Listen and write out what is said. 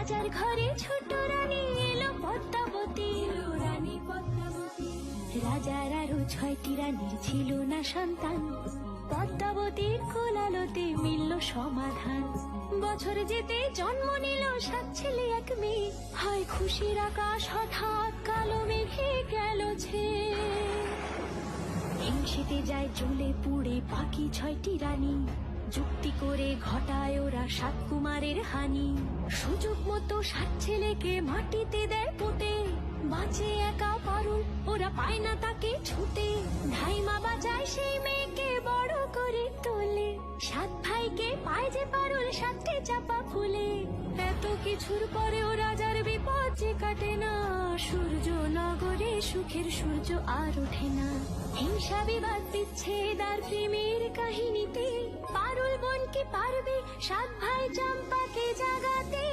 রাজার ঘরে ছোট রানী এলো পদ্মাবতী, রানী পদ্মাবতী। রাজার আরো 6টি রানীর ছিল না সন্তান, পদ্মাবতীর কোলালোতে মিলল সমাধান। বছর যেতে জন্ম নিল 7 ছেলে 1 মেয়ে, হয় খুশির আকাশ হঠাৎ কালো মেঘে গেল ছেয়ে। হিংসেতে যায় জ্বলে পুড়ে বাকি 6টি রানী, যুক্তি করে ঘটায় ওরা 7 কুমারের হানি। সুযোগ মতো 7 ছেলেকে মাটিতে দেয় পুঁতে, বাঁচে একা পারুল, ওরা পায় না তাকে ছুটে। ধাইমা বাজায় সেই মেয়েকে বড় করে তোলে, 7 ভাইকে পায় যে পারুল 7টে চাপা ফুলে। এত কিছুর পরেও রাজার বিপদ যে কাটে না, সূর্য নগরে সুখের সূর্য আর ওঠে না। হিংসা বিবাদ বিচ্ছেদ আর প্রেমের কাহিনীতে পারুল বোন কি পারবে 7 ভাই চম্পাকে জাগাতে।